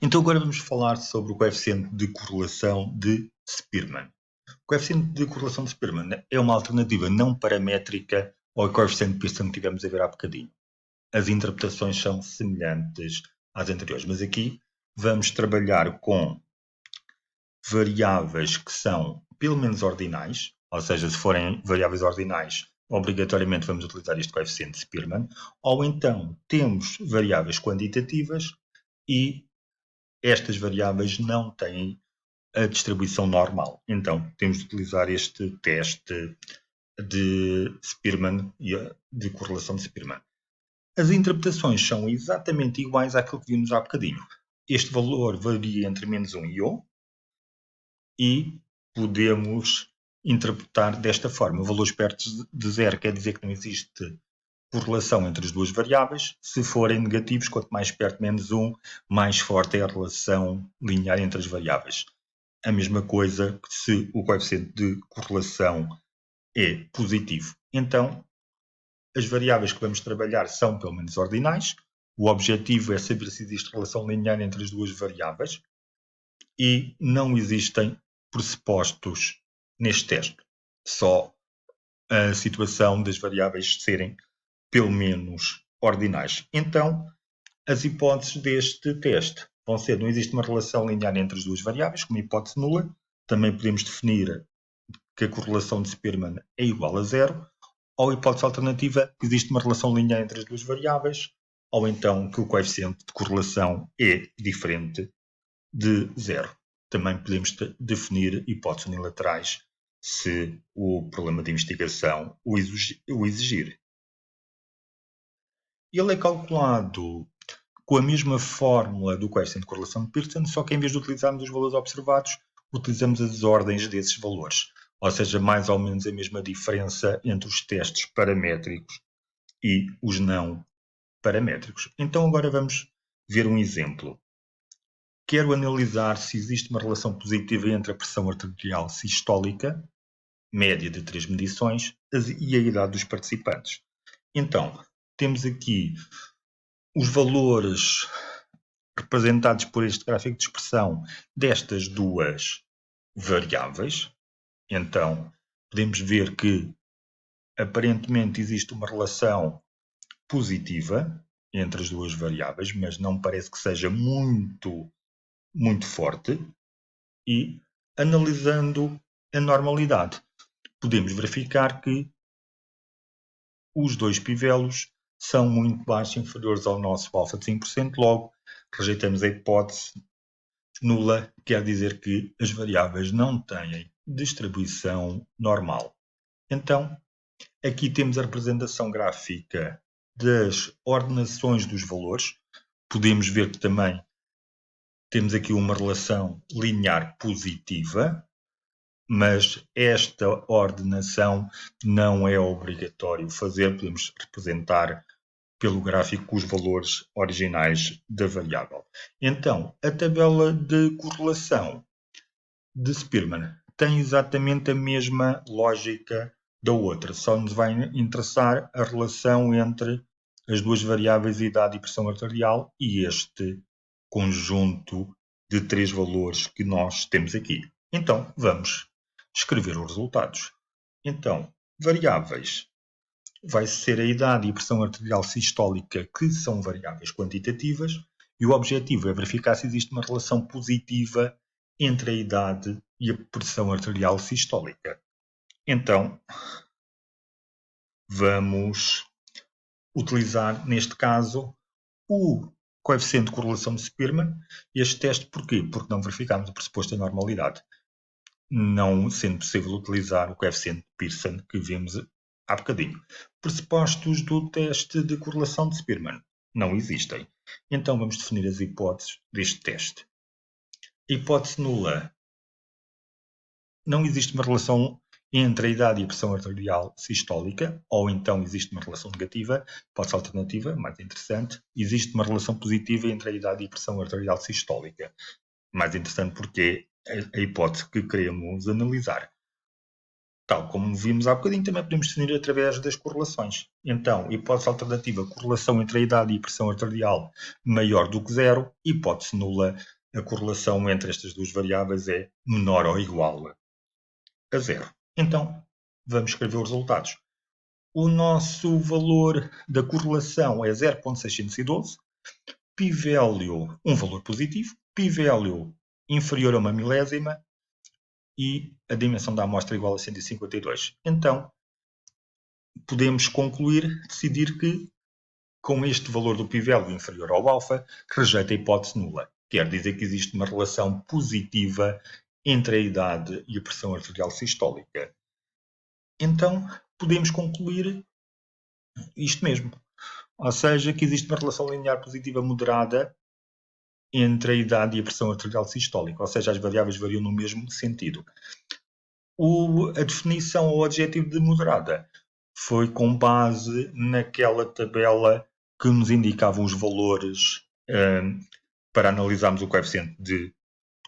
Então agora vamos falar sobre o coeficiente de correlação de Spearman. O coeficiente de correlação de Spearman é uma alternativa não paramétrica ao coeficiente de Pearson que tivemos a ver há bocadinho. As interpretações são semelhantes às anteriores, mas aqui vamos trabalhar com variáveis que são pelo menos ordinais, ou seja, se forem variáveis ordinais, obrigatoriamente vamos utilizar este coeficiente de Spearman, ou então temos variáveis quantitativas e estas variáveis não têm a distribuição normal. Então, temos de utilizar este teste de Spearman e de correlação de Spearman. As interpretações são exatamente iguais àquilo que vimos há bocadinho. Este valor varia entre menos 1 e 1 e podemos interpretar desta forma. Valores perto de zero quer dizer que não existe correlação entre as duas variáveis. Se forem negativos, quanto mais perto de menos 1, mais forte é a relação linear entre as variáveis. A mesma coisa que se o coeficiente de correlação é positivo. Então, as variáveis que vamos trabalhar são pelo menos ordinais. O objetivo é saber se existe relação linear entre as duas variáveis e não existem pressupostos neste teste. Só a situação das variáveis serem pelo menos ordinais. Então, as hipóteses deste teste vão ser: não existe uma relação linear entre as duas variáveis, como hipótese nula. Também podemos definir que a correlação de Spearman é igual a zero, ou hipótese alternativa, que existe uma relação linear entre as duas variáveis, ou então que o coeficiente de correlação é diferente de zero. Também podemos definir hipóteses unilaterais se o problema de investigação o exigir. Ele é calculado com a mesma fórmula do coeficiente de correlação de Pearson, só que em vez de utilizarmos os valores observados, utilizamos as ordens desses valores. Ou seja, mais ou menos a mesma diferença entre os testes paramétricos e os não paramétricos. Então agora vamos ver um exemplo. Quero analisar se existe uma relação positiva entre a pressão arterial sistólica, média de 3 medições, e a idade dos participantes. Então, temos aqui os valores representados por este gráfico de expressão destas duas variáveis. Então, podemos ver que aparentemente existe uma relação positiva entre as duas variáveis, mas não parece que seja muito forte. E, analisando a normalidade, podemos verificar que os dois pivelos são muito baixos, inferiores ao nosso alfa de 5%, logo rejeitamos a hipótese nula, quer dizer que as variáveis não têm distribuição normal. Então, aqui temos a representação gráfica das ordenações dos valores. Podemos ver que também temos aqui uma relação linear positiva, mas esta ordenação não é obrigatório fazer. Podemos representar pelo gráfico os valores originais da variável. Então, a tabela de correlação de Spearman tem exatamente a mesma lógica da outra, só nos vai interessar a relação entre as duas variáveis, idade e pressão arterial, e este conjunto de três valores que nós temos aqui. Então, vamos escrever os resultados. Então, variáveis vai ser a idade e a pressão arterial sistólica, que são variáveis quantitativas, e o objetivo é verificar se existe uma relação positiva entre a idade e a pressão arterial sistólica. Então, vamos utilizar, neste caso, o coeficiente de correlação de Spearman. Este teste, porquê? Porque não verificamos o pressuposto da normalidade, não sendo possível utilizar o coeficiente de Pearson que vimos há bocadinho. Pressupostos do teste de correlação de Spearman não existem. Então vamos definir as hipóteses deste teste. Hipótese nula: não existe uma relação entre a idade e a pressão arterial sistólica, ou então existe uma relação negativa. Hipótese alternativa, mais interessante: existe uma relação positiva entre a idade e a pressão arterial sistólica. Mais interessante porque é a hipótese que queremos analisar. Tal como vimos há bocadinho, também podemos definir através das correlações. Então, hipótese alternativa, correlação entre a idade e a pressão arterial maior do que zero. Hipótese nula, a correlação entre estas duas variáveis é menor ou igual a zero. Então, vamos escrever os resultados. O nosso valor da correlação é 0.612. P-value, um valor positivo. P-value inferior a uma milésima. E a dimensão da amostra igual a 152. Então, podemos concluir, decidir que, com este valor do p-value inferior ao alfa, rejeita a hipótese nula. Quer dizer que existe uma relação positiva entre a idade e a pressão arterial sistólica. Então, podemos concluir isto mesmo. Ou seja, que existe uma relação linear positiva moderada entre a idade e a pressão arterial sistólica. Ou seja, as variáveis variam no mesmo sentido. A definição ou adjetivo de moderada foi com base naquela tabela que nos indicava os valores para analisarmos o coeficiente de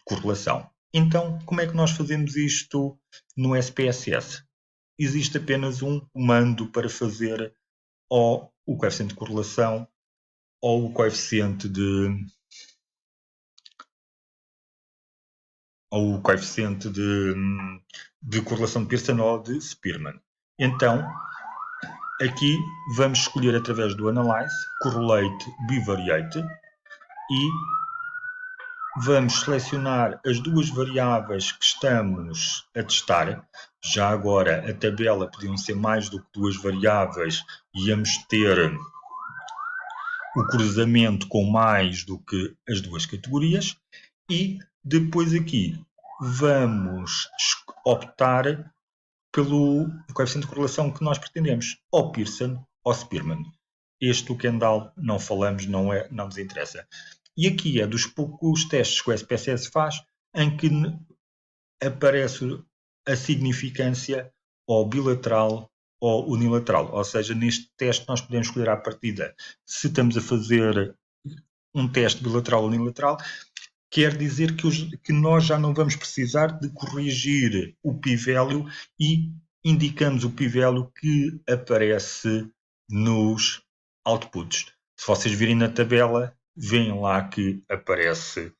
correlação. Então, como é que nós fazemos isto no SPSS? Existe apenas um comando para fazer ou o coeficiente de correlação ou o coeficiente de correlação de Pearson ou de Spearman. Então, aqui vamos escolher através do Analyze, Correlate, Bivariate e vamos selecionar as duas variáveis que estamos a testar. Já agora, a tabela podiam ser mais do que duas variáveis, íamos ter o cruzamento com mais do que as duas categorias e depois aqui vamos optar pelo coeficiente de correlação que nós pretendemos, ou Pearson ou Spearman. Este, o Kendall, não falamos, não nos interessa. E aqui é dos poucos testes que o SPSS faz em que aparece a significância ou bilateral ou unilateral. Ou seja, neste teste nós podemos escolher à partida se estamos a fazer um teste bilateral ou unilateral. Quer dizer que nós já não vamos precisar de corrigir o p-value e indicamos o p-value que aparece nos outputs. Se vocês virem na tabela, veem lá que aparece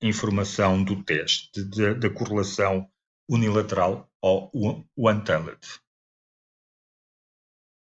a informação do teste da correlação unilateral ou one-tailed.